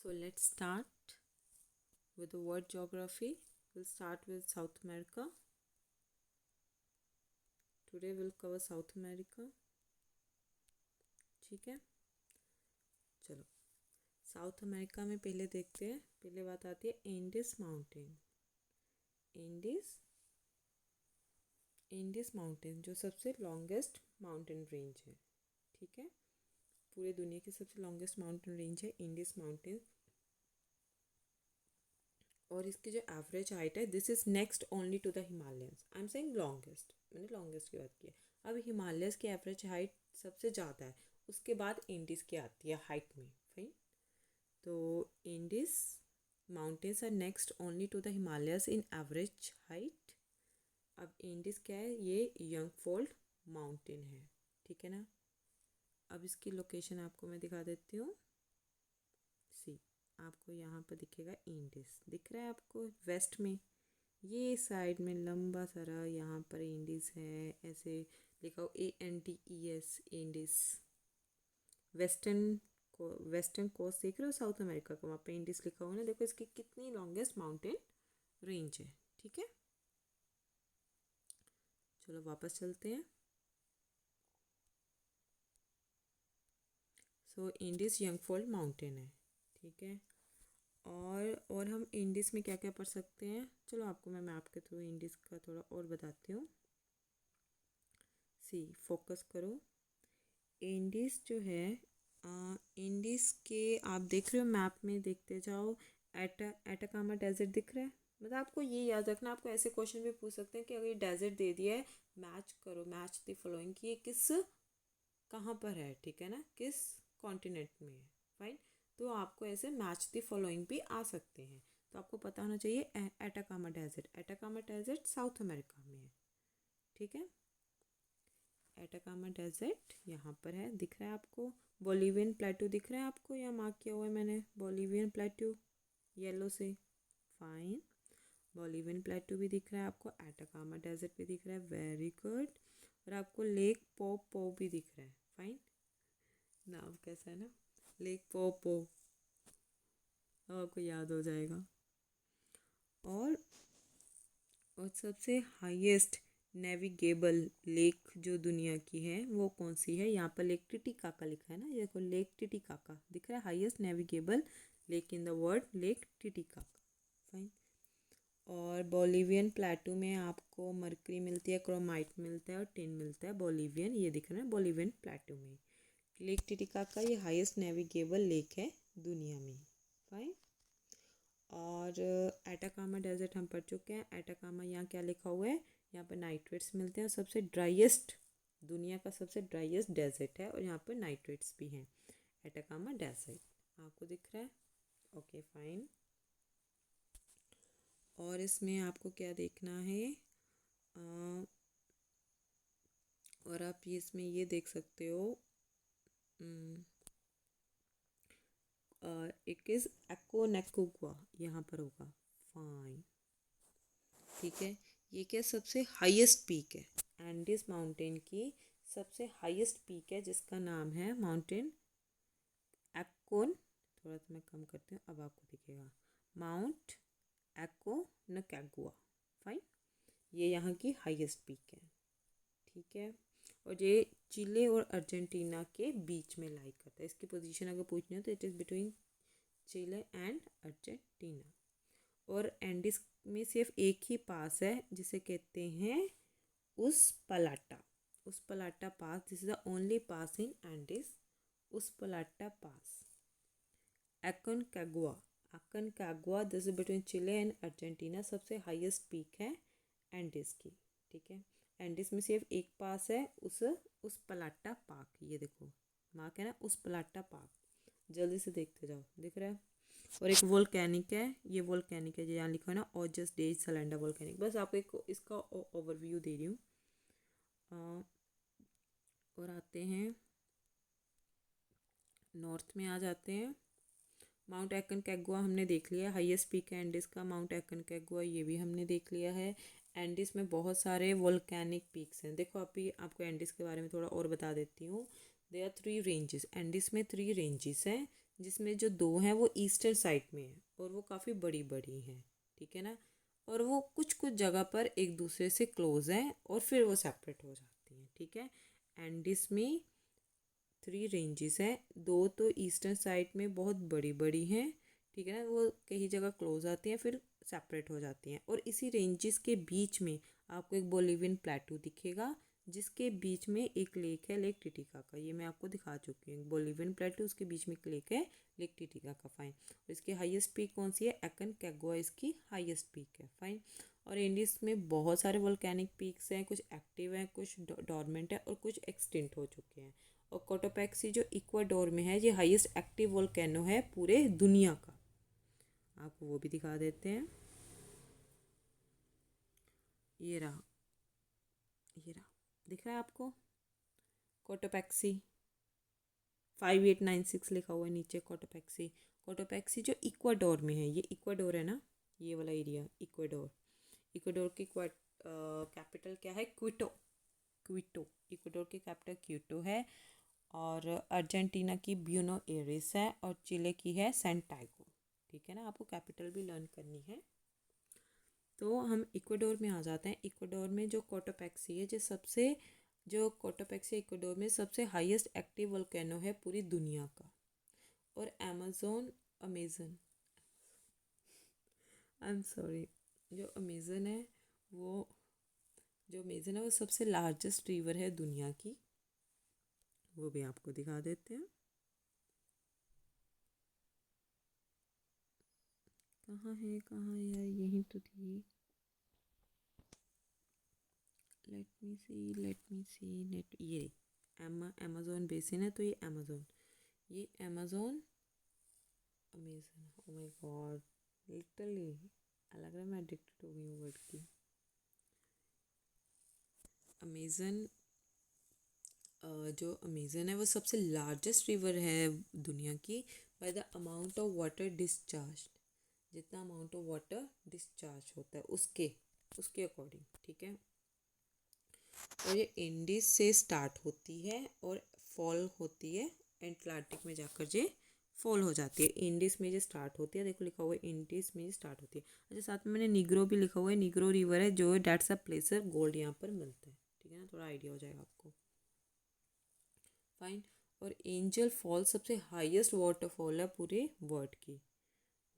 So let's start with the word geography. We'll start with South America. Today we'll cover South America. ठीक है, चलो south America में पहले देखते हैं। पहले बात आती है एंडीज माउंटेन। एंडीज माउंटेन जो सबसे लॉन्गेस्ट माउंटेन रेंज है। ठीक है, पूरे दुनिया की सबसे लॉन्गेस्ट माउंटेन रेंज है एंडीज माउंटेन। और इसकी जो एवरेज हाइट है this is next only to the Himalayas. I am saying longest, मैंने लॉन्गेस्ट की बात की है। अब हिमालयस की एवरेज हाइट सबसे ज़्यादा है, उसके बाद इंडीज़ की आती है हाइट में। फाइन, तो Andes mountains are next only to the Himalayas in average height. अब इंडीज़ क्या है, ये यंगफोल्ड माउंटेन है। ठीक है ना। अब इसकी लोकेशन आपको मैं दिखा देती हूँ। सी, आपको यहाँ पर दिखेगा इंडीज़, दिख रहा है आपको वेस्ट में, ये साइड में लंबा सारा यहाँ पर इंडीज़ है। ऐसे लिखा हो ANDES इंडीज़। वेस्टर्न कोस्ट देख रहे हो साउथ अमेरिका का, वहाँ पे इंडीज़ लिखा हुआ ना। देखो इसकी कितनी लॉन्गेस्ट माउंटेन रेंज है। ठीक है, चलो वापस चलते हैं। सो इंडीज़ यंगफोल्ड माउंटेन है। ठीक है, और हम इंडीज़ में क्या क्या पढ़ सकते हैं, चलो आपको मैं मैप के थ्रू इंडीज़ का थोड़ा और बताती हूँ। सी, फोकस करो। इंडीज़ जो है, इंडीज़ के आप देख रहे हो मैप में, देखते जाओ। एटाकामा डेजर्ट दिख रहा है। मतलब आपको ये याद रखना, आपको ऐसे क्वेश्चन भी पूछ सकते हैं कि अगर ये डेजर्ट दे दिया है, मैच करो, मैच द फॉलोइंग कि ये किस कहाँ पर है। ठीक है ना, किस कॉन्टिनेंट में है। फाइन, तो आपको ऐसे मैच द फॉलोइंग भी आ सकते हैं। तो आपको पता होना चाहिए एटाकामा डेजर्ट साउथ अमेरिका में है। ठीक है, एटाकामा डेजर्ट यहाँ पर है, दिख रहा है आपको। बोलिवियन प्लेटू दिख रहा है आपको, यहाँ मार्क किया हुआ है मैंने, बोलिवियन प्लेटू येलो से। फाइन, बोलिवियन प्लेटू भी दिख रहा है आपको, एटाकामा डेजर्ट भी दिख रहा है, वेरी गुड। और आपको लेक पो भी दिख रहा है। फाइन, नाम कैसा है ना, लेक पो, आपको याद हो जाएगा। और सबसे हाईएस्ट नेविगेबल लेक जो दुनिया की है वो कौन सी है, यहाँ पर लेक टिटिकाका लिखा है ना, ये देखो लेक टिटिकाका दिख रहा है, highest navigable lake in the world, lake Titicaca. Fine, और बोलिवियन प्लेटू में आपको मरकरी मिलती है, क्रोमाइट मिलता है और टिन मिलता है। बोलिवियन, ये दिख रहा है बोलिवियन प्लेटू में। लेक टिटिकाका ये हाईएस्ट नेविगेबल लेक है दुनिया में। फाइन, और एटाकामा डेजर्ट हम पढ़ चुके हैं। एटाकामा यहाँ क्या लिखा हुआ है, यहाँ पर नाइट्रेट्स मिलते हैं, और सबसे ड्राइएस्ट, दुनिया का सबसे ड्राइएस्ट डेजर्ट है, और यहाँ पर नाइट्रेट्स भी हैं। एटाकामा डेजर्ट आपको दिख रहा है। ओके फाइन, और इसमें आपको क्या देखना है, और आप ये इसमें ये देख सकते हो, इट इज़ एकोनेकुगवा यहाँ पर होगा। फाइन, ठीक है, ये क्या सबसे हाईएस्ट पीक है, एंडीज माउंटेन की सबसे हाईएस्ट पीक है, जिसका नाम है माउंटेन एक्कोन। थोड़ा सा मैं कम करती हूँ, अब आपको दिखेगा, माउंट एकोनकागुआ। फाइन, ये यहाँ की हाईएस्ट पीक है। ठीक है, और ये चिले और अर्जेंटीना के बीच में लाई करता है। इसकी पोजीशन अगर पूछनी हो तो it is between Chile and Argentina. और एंडीज में सिर्फ एक ही पास है जिसे कहते हैं Uspallata pass. This is the only pass in Andes, Uspallata pass. Aconcagua this is between Chile and Argentina, सबसे हाईएस्ट पीक है एंडीज की। ठीक है, एंडीज में सिर्फ एक पास है, उस पलाटा पाक, ये देखो मार्क है ना, उस पलाटा पाक, जल्दी से देखते जाओ, दिख रहा है। और एक वोल्केनिक है, ये वोल्केनिक है, जो यहाँ लिखा है ना, ओजस डे सलेंडर वोल्केनिक। बस आपको एक इसका ओवरव्यू दे रही हूँ। और आते हैं नॉर्थ में, आ जाते हैं। माउंट एकोनकागुआ हमने देख लिया, हाईएस्ट पीक है एंडीज का माउंट एकोनकागुआ, ये भी हमने देख लिया है। एंडीज में बहुत सारे वोल्केनिक पीक्स हैं। देखो अभी आपको एंडीज के बारे में थोड़ा और बता देती हूँ। दे आर 3 रेंजेस, एंडीज में 3 रेंजेस हैं। जिसमें जो दो हैं वो ईस्टर्न साइड में है और वो काफ़ी बड़ी बड़ी हैं, ठीक है ना। और वो कुछ कुछ जगह पर एक दूसरे से क्लोज हैं और फिर वो सेपरेट हो जाती हैं, ठीक है। एंडीज में 3 रेंजेस हैं, दो तो ईस्टर्न साइड में बहुत बड़ी बड़ी हैं, ठीक है ना, वो कई जगह क्लोज आती हैं फिर सेपरेट हो जाती हैं। और इसी रेंजेस के बीच में आपको एक बोलिवियन प्लेटू दिखेगा, जिसके बीच में एक लेक है, लेक टिटिका का। ये मैं आपको दिखा चुकी हूँ, बोलिवियन प्लेटू, उसके बीच में एक लेक है, लेक टिटिका का। फाइन। और इसकी हाईएस्ट पीक कौन सी है? एकोनकागुआ इसकी हाईएस्ट पीक है। फाइन। और इंडीज में बहुत सारे वोल्केनिक पीक्स हैं, कुछ एक्टिव हैं, कुछ डॉर्मेंट है और कुछ एक्सटिंक्ट हो चुके हैं। और कोटोपैक्सी जो इक्वाडोर में है, ये हाईएस्ट एक्टिव वोल्केनो है पूरे दुनिया का। आपको वो भी दिखा देते हैं। ये रहा, ये रहा, दिख रहा है आपको? कोटोपैक्सी 5896 लिखा हुआ है नीचे, कोटोपैक्सी। कोटोपैक्सी जो इक्वाडोर में है, ये इक्वाडोर है ना, ये वाला एरिया इक्वाडोर। इक्वाडोर की कैपिटल क्या है? क्विटो। क्विटो इक्वाडोर की कैपिटल क्विटो है। और अर्जेंटीना की ब्यूनो एरिस है और चिले की है सैंटियागो, ठीक है ना। आपको कैपिटल भी लर्न करनी है। तो हम इक्वाडोर में आ जाते हैं। इक्वाडोर में जो कोटोपैक्सी है, जो कोटोपैक्सी इक्वाडोर में सबसे हाईएस्ट एक्टिव वोल्केनो है पूरी दुनिया का। और अमेजन आई एम सॉरी, जो अमेजन है वो सबसे लार्जेस्ट रिवर है दुनिया की। वो भी आपको दिखा देते हैं। कहाँ है यार, यहीं तो थी। लेट मी सी नेट, ये अमेजोन बेसिन है, तो ये Amazon Amazon. Oh my God, literally लग रहा है मैं एडिक्टेड हो गई हूँ वर्ड की। अमेजन जो अमेजन है वो सबसे लार्जेस्ट रिवर है दुनिया की by the amount of water discharge. जितना अमाउंट ऑफ वाटर डिस्चार्ज होता है उसके अकॉर्डिंग, ठीक है। और ये इंडीज से स्टार्ट होती है और फॉल होती है एटलांटिक में जाकर ये फॉल हो जाती है। इंडीज में ये स्टार्ट होती है, देखो लिखा हुआ है इंडीज में ये स्टार्ट होती है। अच्छा, साथ में मैंने निग्रो भी लिखा हुआ है, निग्रो रिवर है जो डेट्स अ प्लेसर गोल्ड यहाँ पर मिलता है, ठीक है ना, थोड़ा आइडिया हो जाएगा आपको। फाइन। और एंजल फॉल सबसे हाईएस्ट वाटरफॉल है पूरे वर्ल्ड की,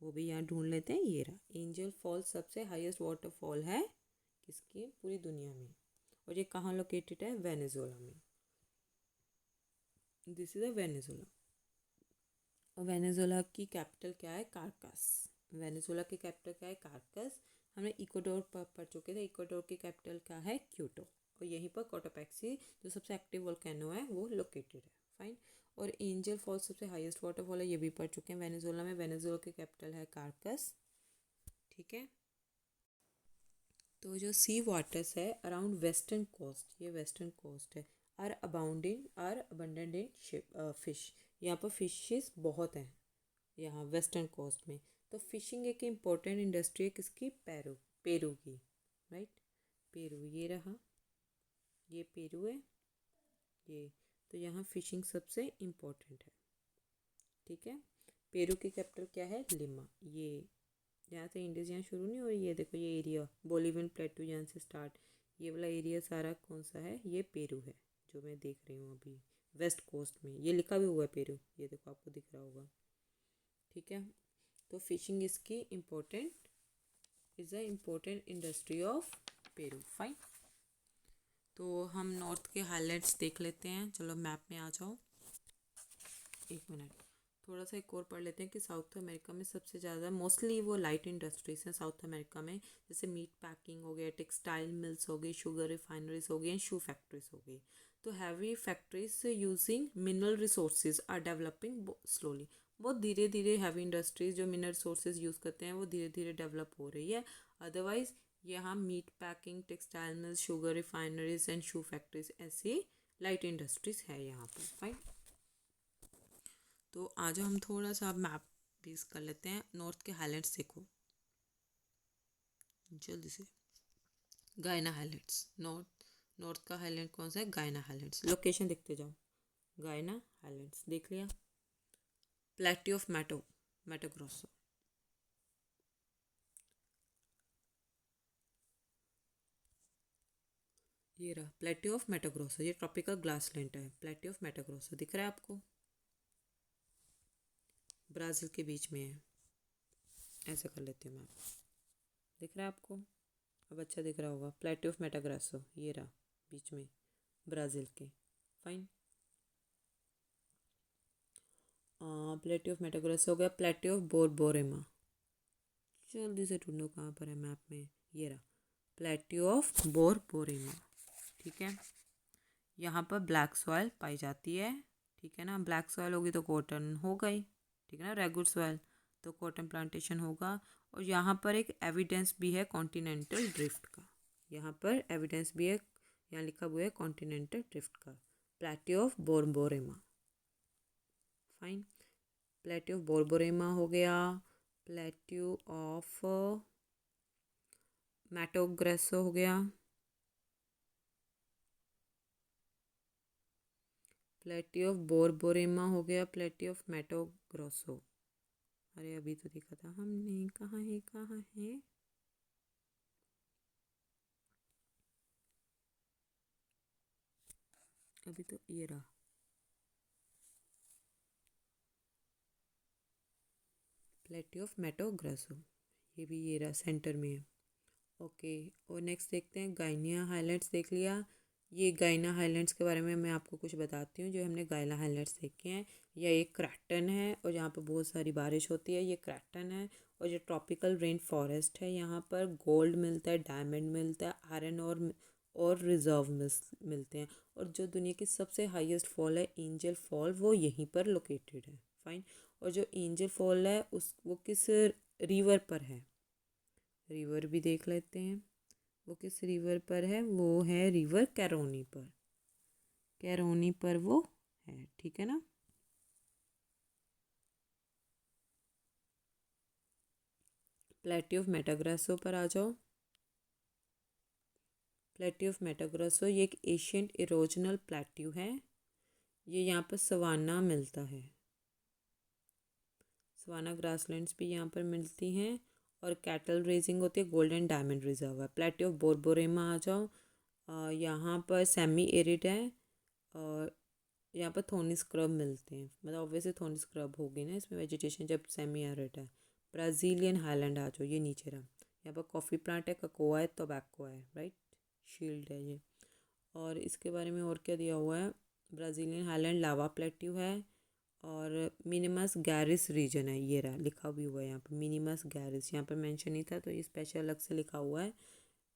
वो भी यहाँ ढूंढ लेते हैं। ये रहा, एंजल फॉल सबसे हाईएस्ट वाटरफॉल है किसकी? पूरी दुनिया में। और ये कहाँ लोकेटेड है? वेनेजुएला में। This is a Venezuela. और वेनेजुएला की कैपिटल क्या है? कारकास। वेनेजुएला की कैपिटल क्या है? कारकास। हमने इक्वाडोर पर पढ़ चुके थे, इक्वाडोर की कैपिटल क्या है? क्यूटो। और यहीं पर कोटोपैक्सी जो सबसे एक्टिव वोल्केनो है वो लोकेटेड है। फाइन। और एंजल फॉल सबसे हाईएस्ट वाटरफॉल है, ये भी पढ़ चुके हैं वेनेजुएला में। वेनेजुएला की कैपिटल है कारकास, ठीक है। तो जो सी वाटर्स है अराउंड वेस्टर्न कोस्ट, ये वेस्टर्न कोस्ट है, आर अबंडेंट इन फिश। यहाँ पर फिशेस बहुत हैं यहाँ वेस्टर्न कोस्ट में। तो फिशिंग एक इम्पोर्टेंट इंडस्ट्री है किसकी? पेरू की, राइट। पेरू, ये रहा, ये पेरू है ये। तो यहाँ फिशिंग सबसे इम्पोर्टेंट है, ठीक है। पेरू की कैपिटल क्या है? लिमा। ये यहाँ से इंडस यहाँ शुरू नहीं हो रही है, देखो ये एरिया बोलिवियन प्लेटू यहाँ से स्टार्ट, ये वाला एरिया सारा कौन सा है? ये पेरू है, जो मैं देख रही हूँ अभी वेस्ट कोस्ट में। ये लिखा भी हुआ है पेरू, ये देखो आपको दिख रहा होगा, ठीक है। तो फिशिंग इसकी important is a important industry of Peru. Fine. तो हम नॉर्थ के हाईलाइट्स देख लेते हैं, चलो मैप में आ जाओ। एक मिनट, थोड़ा सा एक और पढ़ लेते हैं कि साउथ अमेरिका में सबसे ज़्यादा मोस्टली वो लाइट इंडस्ट्रीज हैं साउथ अमेरिका में, जैसे मीट पैकिंग हो गया, टेक्सटाइल मिल्स हो गई, शुगर रिफाइनरीज हो गई एंड शू फैक्ट्रीज हो गई। तो heavy factories using mineral resources are developing slowly. बहुत धीरे धीरे हैवी इंडस्ट्रीज जो मिनरल रिसोर्सेज यूज़ करते हैं वो धीरे धीरे डेवलप हो रही है। अदरवाइज यहाँ meat packing, textile mills, sugar refineries and shoe factories ऐसी लाइट इंडस्ट्रीज है यहाँ पर। फाइन। तो आज हम थोड़ा सा मैप बेस कर लेते हैं। नॉर्थ के हाईलाइट्स देखो जल्दी से। गायना हाईलाइट्स, नॉर्थ का हाईलाइट कौन सा है? गायना हाईलाइट्स। लोकेशन देखते जाओ, गायना हाईलाइट्स देख लिया। प्लेटी ऑफ मैटो ग्रोसो। ये रहा प्लेटी ऑफ मैटो ग्रोसो, ये ट्रॉपिकल ग्रासलैंड है। प्लेटी ऑफ मैटो ग्रोसो दिख रहा है आपको, ब्राज़ील के बीच में है। ऐसे कर लेती हूँ मैं, दिख रहा है आपको? अब अच्छा दिख रहा होगा। प्लेटी ऑफ मैटो ग्रोसो ये रहा बीच में, ब्राज़ील के। फाइन। प्लेटी ऑफ मैटो ग्रोसो हो गया। प्लेटी ऑफ बोरबोरेमा, जल्दी से ढूंढो कहाँ पर है मैप में। ये रहा प्लेटी ऑफ बोरबोरेमा। ठीक है, यहाँ पर ब्लैक सॉइल पाई जाती है। ठीक है ना, ब्लैक सॉइल होगी तो कॉटन हो गई। ठीक है ना, रेगुड सॉइल तो कॉटन प्लांटेशन होगा। और यहाँ पर एक एविडेंस भी है कॉन्टिनेंटल ड्रिफ्ट का। यहाँ पर एविडेंस भी है, यहाँ लिखा हुआ है कॉन्टिनेंटल ड्रिफ्ट का। Plateau of Borborema. Fine, plateau of Borborema हो गया। प्लेट्यू ऑफ मैटो ग्रेसो हो गया। प्लेटी ऑफ बोरबोरेमा हो गया। प्लेटी ऑफ मैटो ग्रोसो। अरे अभी तो देखा था हमने, कहाँ है कहाँ है? अभी तो ये रहा, प्लेटी ऑफ मैटो ग्रोसो। ये भी ये रहा सेंटर में है। ओके, और नेक्स्ट देखते हैं गाइनिया हाइलैंड्स। देख लिया। ये गाइना हाइलैंड्स के बारे में मैं आपको कुछ बताती हूँ। जो हमने गाइना हाइलैंड्स देखे हैं, यह एक क्रैटन है और यहाँ पर बहुत सारी बारिश होती है। ये क्रैटन है और ये ट्रॉपिकल रेन फॉरेस्ट है। यहाँ पर गोल्ड मिलता है, डायमंड मिलता है, आयरन और रिजर्व मिलते हैं। और जो दुनिया की सबसे हाईएस्ट फॉल है एंजल फॉल, वो यहीं पर लोकेटेड है। फाइन। और जो एंजल फॉल है वो किस रिवर पर है? रिवर भी देख लेते हैं, वो किस रिवर पर है। वो है रिवर कैरोनी पर। कैरोनी पर वो है। ठीक है ना। प्लेटी ऑफ मेटाग्रासो पर आ जाओ। प्लेटी ऑफ मेटाग्रासो ये एक एशियंट इरोजनल प्लेट्यू है। ये यहाँ पर सवाना मिलता है, सवाना ग्रासलैंड्स भी यहाँ पर मिलती हैं। और कैटल रेजिंग होती है। गोल्डन डायमंड रिजर्व है। प्लेटी ऑफ बोरबोरेमा आ जाओ। यहाँ पर सेमी एरिड है और यहाँ पर थोनी स्क्रब मिलते हैं। मतलब ऑब्वियसली थोनी स्क्रब होगी ना इसमें वेजिटेशन, जब सेमी एरिड है। ब्राज़ीलियन हाईलैंड आ जाओ, ये नीचे रहा। यहाँ पर कॉफ़ी प्लांट है, ककोआ है, टोबैको है, राइट, शील्ड है ये। और इसके बारे में और क्या दिया हुआ है? ब्राज़ीलियन हाईलैंड लावा प्लेट्यू है और मिनिमस गैरिस रीजन है। ये रहा, लिखा भी हुआ है यहाँ पर मिनिमस गैरिस। यहाँ पर मेंशन नहीं था तो ये स्पेशल अलग से लिखा हुआ है।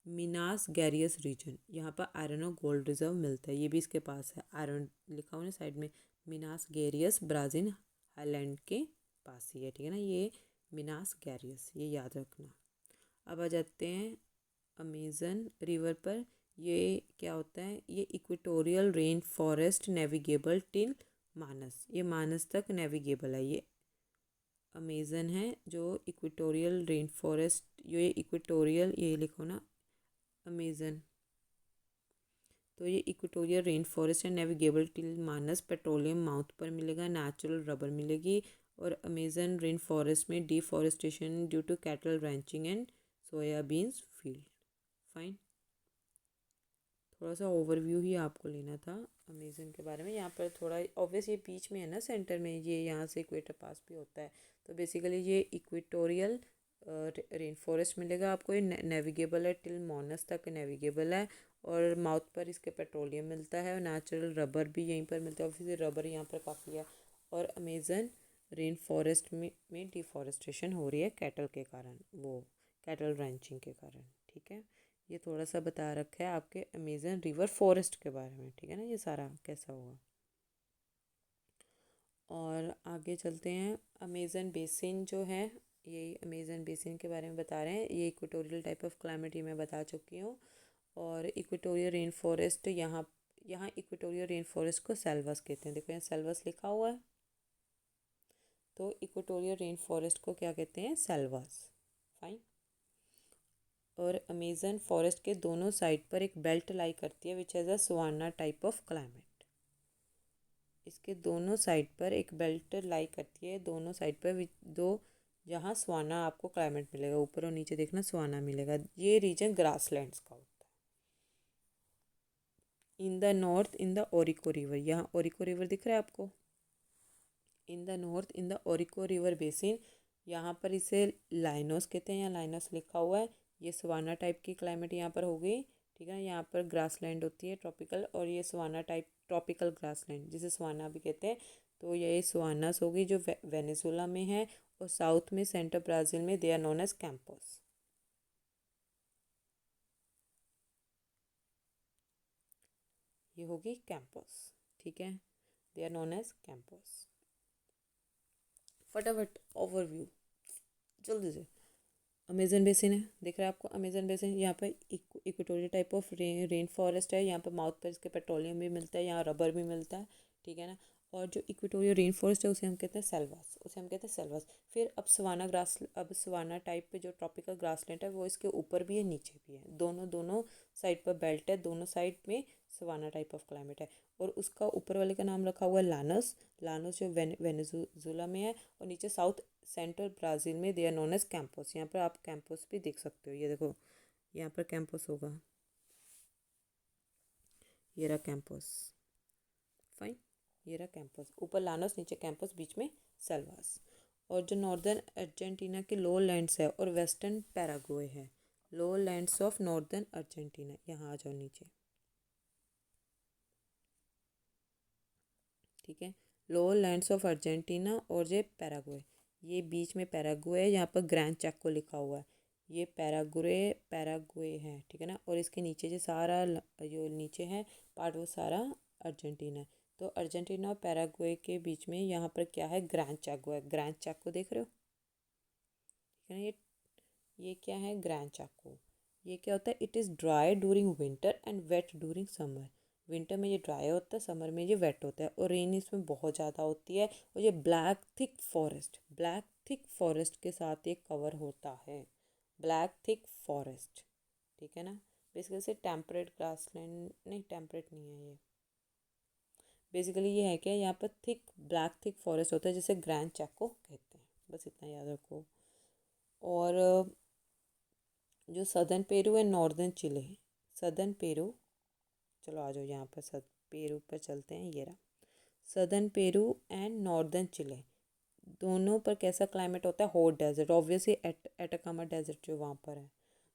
मिनास गैरियस रीजन, यहाँ पर आयरन और गोल्ड रिजर्व मिलता है। ये भी इसके पास है, आयरन लिखा हुआ है साइड में। मिनास गैरियस ब्राज़ील हाईलैंड के पास ही है। ठीक है ना, ये मिनास गैरियस, ये याद रखना। अब आ जाते हैं अमेज़न रिवर पर। ये क्या होता है? ये equatorial rain forest navigable till Manaus, ये मानस तक नेविगेबल है। ये अमेज़न है जो इक्वेटोरियल रेन फॉरेस्ट, ये इक्वेटोरियल, ये लिखो ना अमेज़न। तो ये इक्वेटोरियल रेन फॉरेस्ट है, navigable till Manaus. Petroleum mouth पर मिलेगा, नेचुरल रबर मिलेगी। और अमेज़न रेन फॉरेस्ट में deforestation due to cattle ranching and soyabeans field. Fine, थोड़ा सा ओवरव्यू ही आपको लेना था अमेज़न के बारे में। यहाँ पर थोड़ा ऑब्वियस ये बीच में है ना, सेंटर में, ये यहाँ से इक्वेटर पास भी होता है। तो बेसिकली ये इक्वेटोरियल रेन फॉरेस्ट मिलेगा आपको। ये नेविगेबल है, टिल मोनस तक नेविगेबल है। और माउथ पर इसके पेट्रोलियम मिलता है और नेचुरल रबर भी यहीं पर मिलता है। ऑब्वियसली रबर यहाँ पर काफ़ी है। और अमेज़न रेन फॉरेस्ट में डिफॉरेस्टेशन हो रही है कैटल के कारण, वो कैटल रैंचिंग के कारण। ठीक है, ये थोड़ा सा बता रखा है आपके अमेज़न रिवर फॉरेस्ट के बारे में। ठीक है ना, ये सारा कैसा होगा। और आगे चलते हैं। अमेज़न बेसिन जो है, ये अमेज़न बेसिन के बारे में बता रहे हैं। ये इक्वेटोरियल टाइप ऑफ क्लाइमेट ही मैं बता चुकी हूँ। और इक्वेटोरियल रेन फॉरेस्ट, यहाँ यहाँ इक्वेटोरियल रेन फॉरेस्ट को सेल्वस कहते हैं। देखो यहाँ सेल्वस लिखा हुआ है, तो इक्वेटोरियल रेन फॉरेस्ट को क्या कहते हैं? सेल्वस। फाइन। और अमेज़न फॉरेस्ट के दोनों साइड पर एक बेल्ट लाई करती है which has a savanna type of climate. इसके दोनों साइड पर एक बेल्ट लाई करती है, दोनों साइड पर दो, जहाँ सवाना आपको क्लाइमेट मिलेगा, ऊपर और नीचे देखना सवाना मिलेगा। ये रीजन ग्रासलैंड्स का होता है। In the north in the Orinoco river, यहाँ ओरिको रिवर दिख रहा है आपको। In the north in the Orinoco river basin, यहाँ पर इसे लाइनोस कहते हैं, यहाँ लाइनोस लिखा हुआ है। ये सवाना टाइप की क्लाइमेट यहाँ पर हो गई, ठीक है। यहाँ पर ग्रासलैंड होती है ट्रॉपिकल, और ये सवाना टाइप ट्रॉपिकल ग्रासलैंड जिसे सवाना भी कहते हैं। तो ये सवानास होगी जो वेनेजुला में है, और साउथ में सेंट्रल ब्राज़ील में they are known as Campos. ये होगी कैंपोस, ठीक है, they are known as Campos. फटाफट ओवरव्यू जल्दी से। अमेजन बेसिन है, दिख रहा है आपको अमेजन बेसिन। यहाँ पर equatorial type of rain forest है। यहाँ पर माउथ पर इसके पेट्रोलियम भी मिलता है, यहाँ रबर भी मिलता है, ठीक है ना। और जो इक्वेटोरियल रेन फॉरेस्ट है उसे हम कहते हैं सेल्वास, उसे हम कहते हैं सेल्वास। फिर अब सवाना टाइप पे जो ट्रॉपिकल ग्रासलैंड है वो इसके ऊपर भी है नीचे भी है, दोनों दोनों साइड पर बेल्ट है, दोनों साइड में सवाना टाइप ऑफ क्लाइमेट है। और उसका ऊपर वाले का नाम रखा हुआ है लानस, लानस जो वेनेजुला में है, और नीचे साउथ सेंट्रल ब्राज़ील में they are known as Campos. यहाँ पर आप कैंपोस भी देख सकते हो, ये देखो यहाँ पर कैंपोस होगा, ये रहा कैंपोस, फाइन, ये रहा कैंपस, ऊपर लानोस नीचे कैंपस बीच में सेल्वास। और जो नॉर्दर्न अर्जेंटीना के लो लैंड्स है और वेस्टर्न पैराग्वे है, लो लैंड्स ऑफ नॉर्दर्न अर्जेंटीना, यहाँ आ जाओ नीचे, ठीक है। लो लैंड्स ऑफ अर्जेंटीना और ये पैराग्वे, ये बीच में पैराग्वे है, यहाँ पर ग्रैंड चैको लिखा हुआ है, ये पैराग्वे पैराग्वे है, ठीक है ना। और इसके नीचे जो सारा जो नीचे है पार्ट वो सारा अर्जेंटीना है। तो अर्जेंटीना और पैराग्वे के बीच में यहाँ पर क्या है, ग्रैंड चैको है। ग्रैंड चैको देख रहे हो, ठीक है ना। ये क्या है, ग्रैंड चाको। ये क्या होता है, it is dry during winter and wet during summer. Winter में ये ड्राई होता है, समर में ये वेट होता है, और रेन इसमें बहुत ज़्यादा होती है। और ये ब्लैक थिक फॉरेस्ट के साथ ये कवर होता है, ब्लैक थिक फॉरेस्ट, ठीक है ना। बेसिकली से टेम्परेट ग्रासलैंड नहीं, टेम्परेट नहीं है ये, बेसिकली ये है क्या, यहाँ पर ब्लैक थिक फॉरेस्ट होता है जिसे ग्रैंड चैको कहते हैं, बस इतना याद रखो। और जो सदर्न पेरू है, नॉर्दर्न चिले, सदर्न पेरू, चलो आ जाओ यहाँ पर पेरू पर चलते हैं, ये रहा southern Peru and northern Chile. दोनों पर कैसा क्लाइमेट होता है, hot desert, obviously Atacama desert जो वहाँ पर है,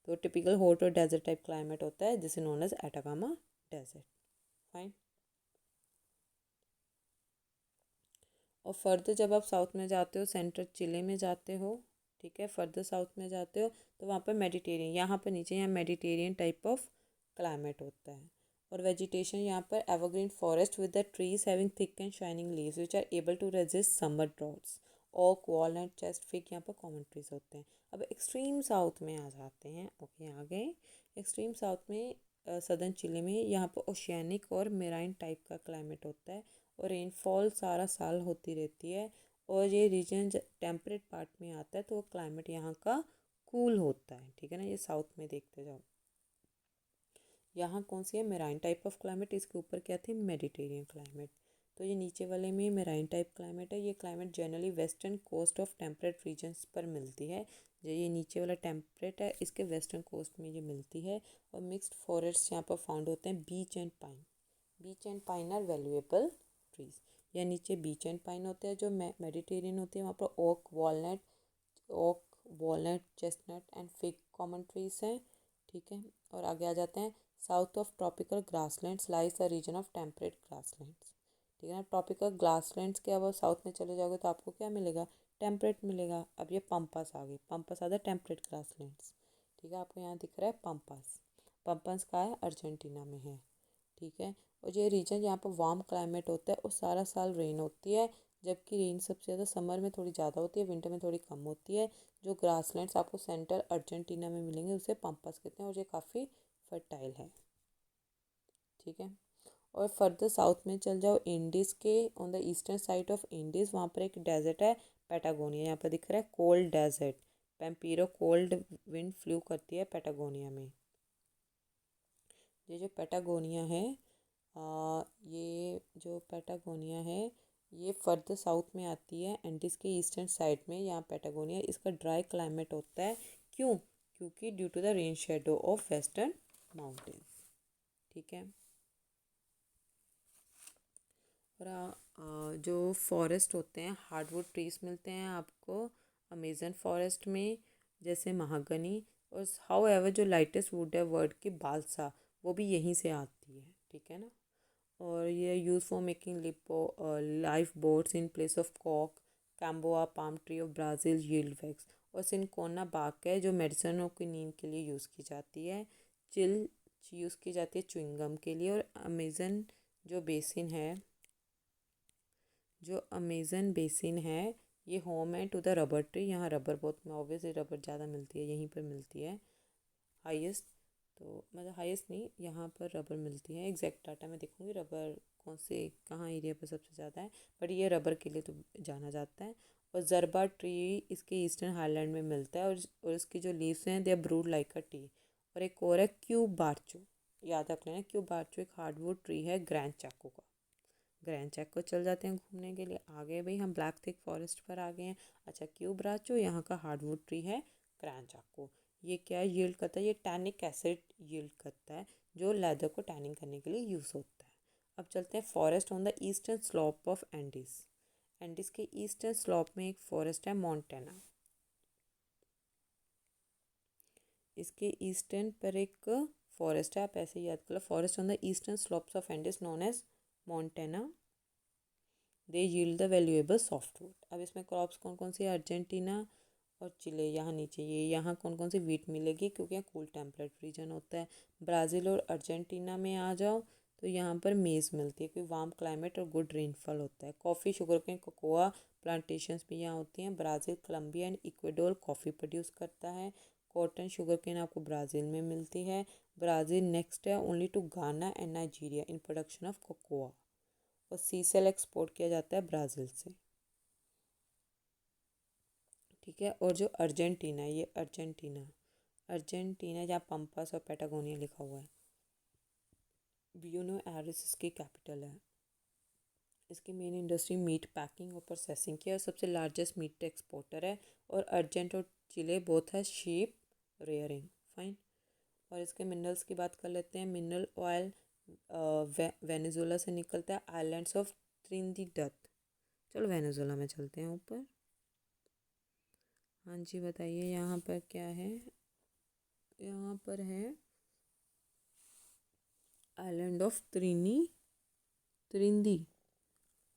तो टिपिकल हॉट और डेजर्ट टाइप क्लाइमेट होता है जिसे known as Atacama desert, fine. और फर्दर जब आप साउथ में जाते हो, सेंट्रल चिले में जाते हो, ठीक है, फर्दर साउथ में जाते हो तो वहाँ पर मेडिटेरियन, यहाँ पर नीचे यहाँ मेडिटेरियन टाइप ऑफ क्लाइमेट होता है। और वेजिटेशन यहाँ पर evergreen forest with the trees having thick and shining leaves which are able to resist summer droughts. Oak walnut chest fig यहाँ पर कॉमन ट्रीज होते हैं। अब एक्सट्रीम साउथ में आ जाते हैं, ओके आ गए एक्सट्रीम साउथ में, सदर्न चिली में, यहाँ पर ओशियानिक और मेराइन टाइप का क्लाइमेट होता है, और रेनफॉल सारा साल होती रहती है। और ये रीजन टेम्परेट पार्ट में आता है, तो क्लाइमेट यहाँ का कूल होता है, ठीक है ना। ये साउथ में देखते जाओ, यहाँ कौन सी है, मेराइन टाइप ऑफ क्लाइमेट, इसके ऊपर क्या थी, मेडिटेरियन क्लाइमेट। तो ये नीचे वाले में मेराइन टाइप क्लाइमेट है। ये climate generally western coast of temperate regions पर मिलती है, जो ये नीचे वाला टेम्परेट है इसके वेस्टर्न कोस्ट में ये मिलती है। और मिक्स्ड फॉरेस्ट यहाँ पर फाउंड होते हैं, beech and pine are valuable trees. या नीचे बीच एंड पाइन होते हैं जो मेडिटेरियन होती है, वहाँ पर oak walnut chestnut and fig common trees हैं, ठीक है। और आगे आ जाते हैं, south of tropical grasslands lies the region of temperate grasslands, ठीक है ना। ट्रॉपिकल ग्रासलैंड्स के अब साउथ में चले जाओगे तो आपको क्या मिलेगा, टेम्परेट मिलेगा। अब ये पम्पास आ गई, पम्पास आ द टेम्परेट ग्रासलैंड्स, ठीक है। आपको यहाँ दिख रहा है पम्पास, पम्पास का है अर्जेंटीना में है, ठीक है। और ये रीजन यहाँ पर वार्म क्लाइमेट होता है और सारा साल रेन होती है, जबकि रेन सबसे ज़्यादा समर में थोड़ी ज़्यादा होती है, विंटर में थोड़ी कम होती है। जो ग्रासलैंड्स आपको सेंट्रल अर्जेंटीना में मिलेंगे उसे पम्पास कहते हैं, और ये काफ़ी फर्टाइल है, ठीक है। और फर्दर साउथ में चल जाओ, इंडीज़ के on the eastern side of Indies, वहाँ पर एक डेजर्ट है पैटागोनिया, यहाँ पर दिख रहा है cold desert, pampero cold wind flow करती है पैटागोनिया में। ये जो पैटागोनिया है ये जो पैटागोनिया है ये फर्दर साउथ में आती है एंडीज के ईस्टर्न साइड में। यहाँ पैटागोनिया इसका ड्राई क्लाइमेट होता है। क्यों? क्योंकि due to the rain shadow of western mountains. ठीक है। और जो फॉरेस्ट होते हैं हार्डवुड ट्रीज मिलते हैं आपको अमेजन फॉरेस्ट में, जैसे महागनी। और हाउ एवर जो लाइटेस्ट वुड है वर्ड की बालसा, वो भी यहीं से आती है। ठीक है ना। और ये use for making life boats in place of कॉक। Carnauba palm tree of Brazil yield wax. और सिनकोना बाग है जो मेडिसिन और क्विनीन के लिए यूज़ की जाती है। चिल यूज़ की जाती है च्युइंगम के लिए। और अमेजन जो बेसिन है, जो अमेजन बेसिन है ये होम है टू द रबर ट्री। यहाँ रबर बहुत ऑब्वियसली रबर ज़्यादा मिलती है, यहीं पर मिलती है हाईएस्ट। तो मतलब हाईएस्ट नहीं, यहाँ पर रबर मिलती है। एग्जैक्ट डाटा मैं देखूँगी रबर कौन से कहाँ एरिया पर सबसे ज़्यादा है, बट ये रबर के लिए तो जाना जाता है। और जरबा ट्री इसके ईस्टर्न हाईलैंड में मिलता है। और इसकी जो लीव्स हैं they are brewed like a tea. और एक और है क्यूब बारचू, याद रख लेना। क्यूब बारचू एक हार्डवुड ट्री है ग्रैंड चाको का। ग्रैंड चेक को चल जाते हैं घूमने के लिए। आ गए भाई हम ब्लैक थिक फॉरेस्ट पर आ गए हैं। अच्छा क्यूब राचो यहाँ का हार्डवुड ट्री है ग्रैंड चाको। ये क्या यील्ड करता है? ये टैनिक एसिड यील्ड करता है जो लेदर को टैनिंग करने के लिए यूज़ होता है। अब चलते हैं forest on the eastern slope of Andes. Andes के ईस्टर्न स्लोप में एक फॉरेस्ट है मोंटेना। इसके ईस्टर्न पर एक फॉरेस्ट है, आप ऐसे याद कर लो, forest on the eastern slopes of Andes known as montana. They yield the valuable softwood. अब इसमें क्रॉप्स कौन कौन सी है? अर्जेंटीना और चिले यहाँ नीचे। ये यहाँ कौन कौन सी वीट मिलेगी क्योंकि यहाँ कूल टेम्परेट रीजन होता है। ब्राज़ील और अर्जेंटीना में आ जाओ तो यहाँ पर मेज़ मिलती है क्योंकि वार्म क्लाइमेट और गुड रेनफॉल होता है। Coffee sugar cane cocoa plantations भी यहाँ होती हैं। Brazil Colombia and Ecuador coffee produce करता है। कॉटन शुगर केन आपको ब्राज़ील में मिलती है। ब्राज़ील नेक्स्ट है ओनली टू गाना and Nigeria in production of cocoa. और सीसेल एक्सपोर्ट किया जाता है ब्राज़ील से। ठीक है। और जो अर्जेंटीना है, ये अर्जेंटीना अर्जेंटीना जहाँ पंपास और पैटागोनिया लिखा हुआ है। ब्यूनो एरिस इसकी कैपिटल है। इसकी मेन इंडस्ट्री मीट पैकिंग और प्रोसेसिंग की है और सबसे लार्जेस्ट मीट एक्सपोर्टर है। और अर्जेंट और चिले बोथ है शीप रेयरिंग। फाइन। और इसके मिनरल्स की बात कर लेते हैं। मिनरल ऑयल वेनेजुला से निकलता है, आइलैंड्स ऑफ त्रिनिदाद। चलो वेनेजुला में चलते हैं ऊपर। हाँ जी बताइए यहाँ पर क्या है? यहाँ पर है आइलैंड ऑफ त्रिंदी।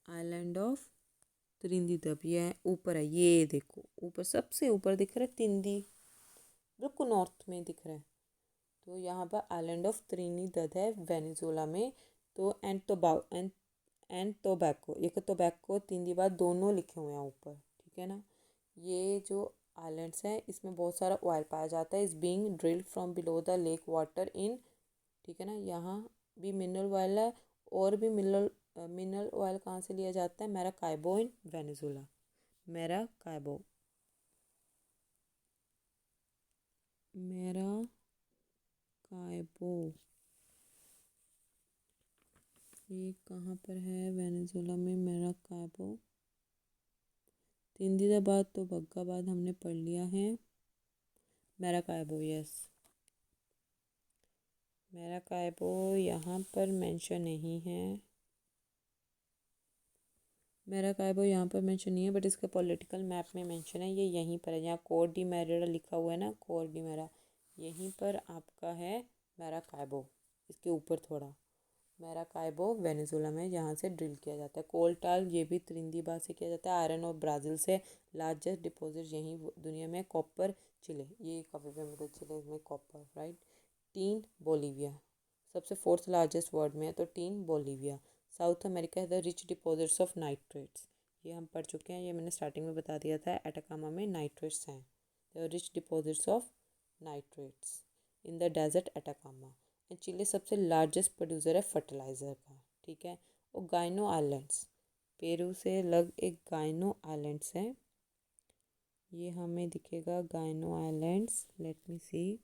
आइलैंड ऑफ त्रिंदी तब ये ऊपर है। ये देखो ऊपर सबसे ऊपर दिख रहा है तिंदी, बिल्कुल नॉर्थ में दिख रहा है। तो यहाँ पर आइलैंड ऑफ त्रिनिदाद है वेनेजुला में। तो एंड टोबैको, ये टोबैको तिंदीबाद दोनों लिखे हुए हैं ऊपर। ठीक है ना। ये जो आइलैंड्स हैं इसमें बहुत सारा ऑयल पाया जाता है। इस being drilled from below the lake water in. ठीक है ना। यहाँ भी मिनरल ऑयल है। और भी मिनरल ऑयल कहाँ से लिया जाता है? मैराकाइबो इन वेनेजुला। मैराकाइबो मैराकाइबो ये कहाँ पर है? वेनेजुला में मैराकाइबो। तिंदीदाबाद तो बग्गाबाद हमने पढ़ लिया है। मैराकाइबो यस। मैराकाइबो यहाँ पर मेंशन नहीं है। मैराकाइबो यहाँ पर मेंशन नहीं है बट इसका पॉलिटिकल मैप में मेंशन है। ये यहीं पर है, यहाँ कोर डी मैरेरा लिखा हुआ है ना, कोर डी मैरा, यहीं पर आपका है मैराकाइबो। इसके ऊपर थोड़ा मैराकाइबो वेनेजुला में, जहाँ से ड्रिल किया जाता है। कोलटाल ये भी त्रिंदीबाद से किया जाता है। आयरन और ब्राज़ील से लार्जेस्ट डिपॉजिट यहीं दुनिया में। कॉपर चिले, ये कॉफ़ी पे मतलब चिले में कॉपर राइट। टीन बोलीविया सबसे फोर्थ लार्जेस्ट वर्ल्ड में है, तो टीन बोलीविया। साउथ अमेरिका है the rich deposits of nitrates, ये हम पढ़ चुके हैं, ये मैंने स्टार्टिंग में बता दिया था। एटाकामा में नाइट्रेट्स हैं, the rich deposits of nitrates in the desert Atacama. And Chile सबसे लार्जेस्ट प्रोड्यूसर है फर्टिलाइज़र का। ठीक है। और गाइनो आइलैंड्स, पेरू से लग एक गाइनो आइलैंड्स हैं, ये हमें दिखेगा guano islands. Let me see.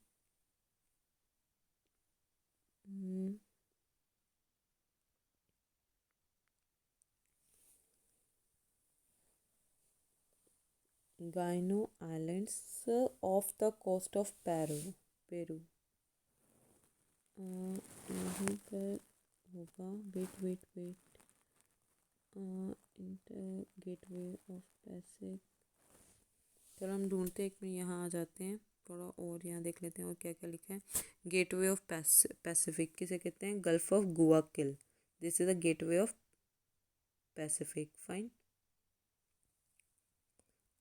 Guano islands off the coast of Peru. यहीं पर होगा। Wait wait wait, inter gateway of Pacific. चलो हम ढूंढते हैं, एक मिनट यहाँ आ जाते हैं थोड़ा और यहाँ देख लेते हैं और क्या क्या लिखा है। गेटवे ऑफ पैसिफिक किसे कहते हैं? Gulf of Guayaquil, this is the gateway of Pacific. Fine.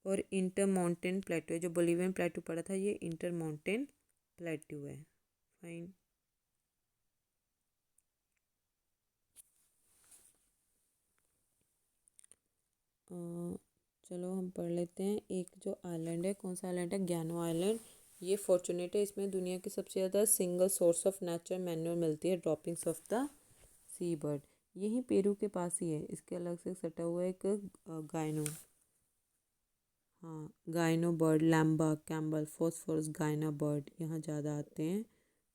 और इंटर माउंटेन प्लेटो, जो बोलिवियन प्लेटो पड़ा था ये इंटर माउंटेन प्लेटो है। फाइन। चलो हम पढ़ लेते हैं। एक जो आइलैंड है, कौन सा आइलैंड है? ग्यानो आइलैंड। ये फॉर्चुनेट है, इसमें दुनिया की सबसे ज़्यादा single source of natural manure मिलती है, droppings of the sea bird. यही पेरू के पास ही है, इसके अलग से सटा हुआ है एक गाइनो। हाँ, guano bird, llama, camel, phosphorus, guano bird यहाँ ज़्यादा आते हैं।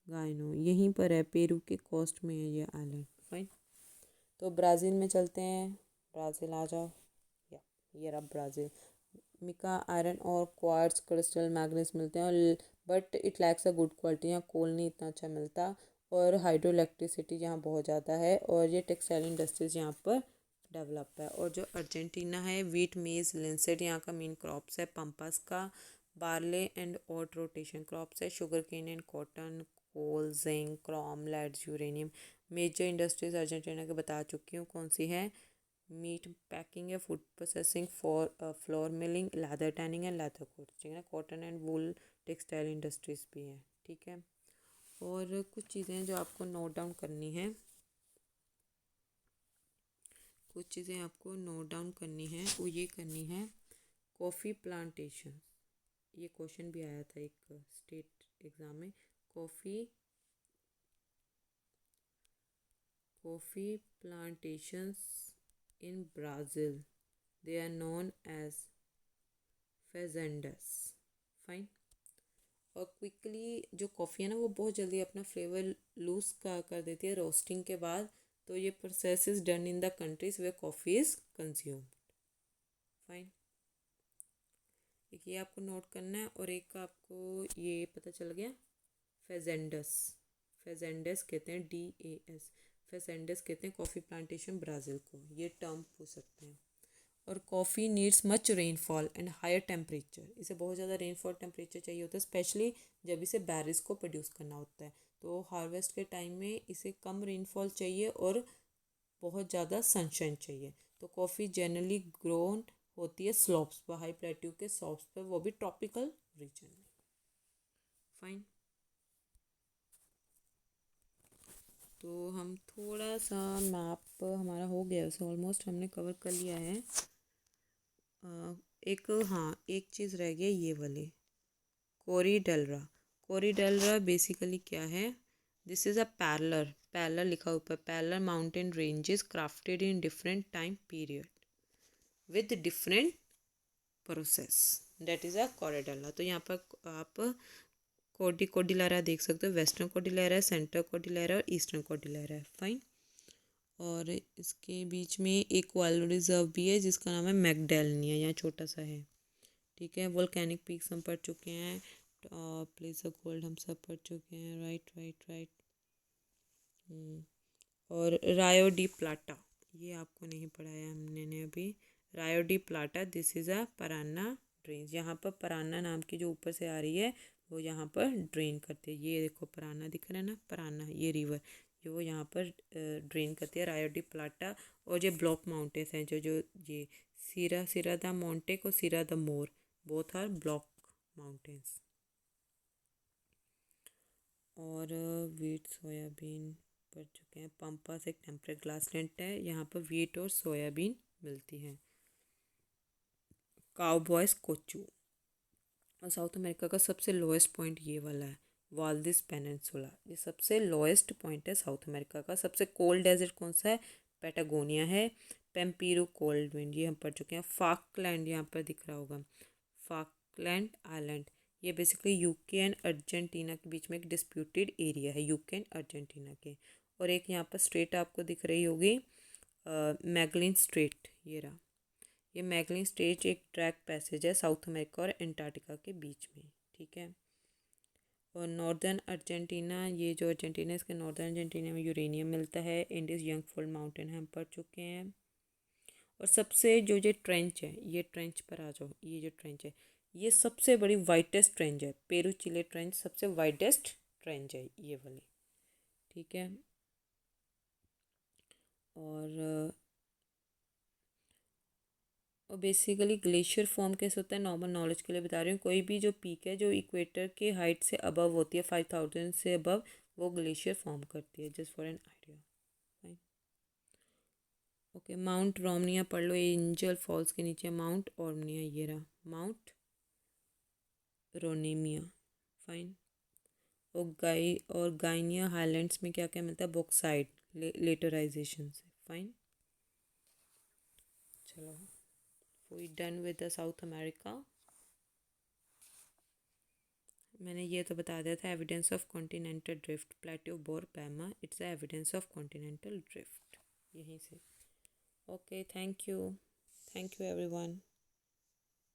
गाइनो यहीं पर है, पेरू के कोस्ट में है ये आइलैंड। फाइन। तो ब्राज़ील में चलते हैं। ब्राज़ील आ जाओ। या ये रहा ब्राज़ील। मिका, आयरन और क्वार्ट्ज क्रिस्टल मैग्नीज मिलते हैं, और but it lacks a good quality. यहाँ कोल नहीं इतना अच्छा मिलता, और हाइड्रो इलेक्ट्रिसिटी यहाँ बहुत ज़्यादा है, और ये टेक्सटाइल इंडस्ट्रीज यहाँ पर डेवलप है। और जो अर्जेंटीना है, वीट, मेज, लिनसेट यहाँ का मेन क्रॉप्स है। पम्पास का barley and oat rotation crops है। Sugar cane and cotton, coal, zinc, chrome, lead, uranium. Major industries Argentina के बता चुकी हूँ कौन सी है। मीट पैकिंग है, food processing, flour milling, leather tanning and leather coats, ठीक है ना। Cotton and wool textile industries भी हैं, ठीक है। और कुछ चीज़ें जो आपको नोट डाउन करनी है, कुछ चीज़ें आपको नोट डाउन करनी है, वो ये करनी है। कॉफ़ी प्लांटेशन, ये क्वेश्चन भी आया था एक स्टेट एग्ज़ाम में। Coffee plantations in Brazil, they are known as fazendas. Fine. और क्विकली जो कॉफ़ी है ना, वो बहुत जल्दी अपना फ्लेवर लूज कर देती है रोस्टिंग के बाद। तो ये process is done in the countries way coffee is consumed. Fine. एक ये आपको नोट करना है, और एक आपको ये पता चल गया, फेजेंडस। फेजेंडस कहते हैं, DAS। फेजेंडस कहते हैं कॉफ़ी प्लांटेशन ब्राज़ील को, ये टर्म पूछ सकते हैं। और coffee needs much rainfall and higher temperature, इसे बहुत ज़्यादा रेनफॉल टेम्परेचर चाहिए होता है, स्पेशली जब इसे बैरिस को प्रोड्यूस करना होता है। तो हार्वेस्ट के टाइम में इसे कम रेनफॉल चाहिए और बहुत ज़्यादा सनशाइन चाहिए। तो कॉफ़ी जनरली ग्रोन होती है स्लोप्स पर, हाई प्लेट्यू के स्लोप्स पर, वो भी ट्रॉपिकल रीजन में। फाइन। तो हम थोड़ा सा मैप हमारा हो गया, उसे ऑलमोस्ट हमने कवर कर लिया है। एक, हाँ, एक चीज़ रह गई, ये वाली कोरीडेल्रा। कोरीडेल्रा बेसिकली क्या है? दिस इज़ अ पैरेलल लिखा ऊपर, parallel mountain ranges crafted in different time period with different process, that is a cordillera. तो यहाँ पर आप कोडिलारा देख सकते हो, वेस्टर्न कोडिलारा है, सेंट्रल कोडिलारा और ईस्टर्न कोडिलारा है। फाइन। और इसके बीच में एक वाइल्ड रिजर्व भी है जिसका नाम है मैगडेलनिया, यहाँ छोटा सा है, ठीक है। वोल्केनिक पीक्स हम पढ़ चुके हैं, प्लेस ऑफ गोल्ड हम सब पढ़ चुके हैं। Right right right. और रायो डी प्लाटा, ये आपको नहीं पढ़ाया हमने ने अभी। रायो D प्लाटा, this is a Parana drain. यहाँ पर पराना नाम की जो ऊपर से आ रही है, वो यहाँ पर ड्रेन करती है। ये देखो पराना दिख रहा है ना, पराना ये रिवर जो वो यहाँ पर ड्रेन करती है, रायो डी प्लाटा। और ये ब्लॉक माउंटेन्स हैं, जो जो ये सिरा द मोंटेक और सिरा the more, both R block mountains. और वीट, सोयाबीन पढ़ चुके हैं। पम्पास एक टेम्परेट ग्रासलैंड है, यहाँ पर वीट और सोयाबीन मिलती है। काउबॉयज कोचू। और साउथ अमेरिका का सबसे लोएस्ट पॉइंट ये वाला है, वाल्दिस पेनिनसुला। ये सबसे लोएस्ट पॉइंट है साउथ अमेरिका का। सबसे कोल्ड डेजर्ट कौन सा है? पैटागोनिया है। पेम्पीरो कोल्ड विंड, ये हम पढ़ चुके हैं। फाकलैंड यहाँ पर दिख रहा होगा, फाकलैंड आइलैंड। ये बेसिकली यूके एंड अर्जेंटीना के बीच में एक डिस्प्यूटेड एरिया है, यूके एंड अर्जेंटीना के। और एक यहाँ पर स्ट्रेट आपको दिख रही होगी, मैगलिन स्ट्रेट, ये रहा। ये मैगलिन स्ट्रेट एक ट्रैक पैसेज है साउथ अमेरिका और एंटार्क्टिका के बीच में, ठीक है। और नॉर्दर्न अर्जेंटीना, ये जो अर्जेंटीना है इसके नॉर्दर्न अर्जेंटीना में यूरेनियम मिलता है। इंडीज यंगफोल्ड माउंटेन हम पढ़ चुके हैं। और सबसे जो ये ट्रेंच है, ये ट्रेंच पर आ जाओ, ये जो ट्रेंच है ये सबसे बड़ी वाइटेस्ट ट्रेंच है। पेरू चिले ट्रेंच सबसे वाइटेस्ट ट्रेंच है ये वाली, ठीक है। और बेसिकली ग्लेशियर फॉर्म कैसे होता है, नॉर्मल नॉलेज के लिए बता रही हूँ। कोई भी जो पीक है जो इक्वेटर के हाइट से अबव होती है, 5000 से अबव, वो ग्लेशियर फॉर्म करती है, just for an idea. Fine, okay. Mount Roraima पढ़ लो, एंजल फॉल्स के नीचे माउंट ओर्मिया, ये रहा माउंट रोनेमिया। फाइन। और गाइनिया हाईलैंड्स में क्या क्या मिलता है, बॉक्साइट लेटराइजेशन से। फाइन, चलो we done with the South America. मैंने ये तो बता दिया था, evidence of continental drift, plateau Borborema, it's evidence of continental drift, यहीं से। Okay, thank you everyone.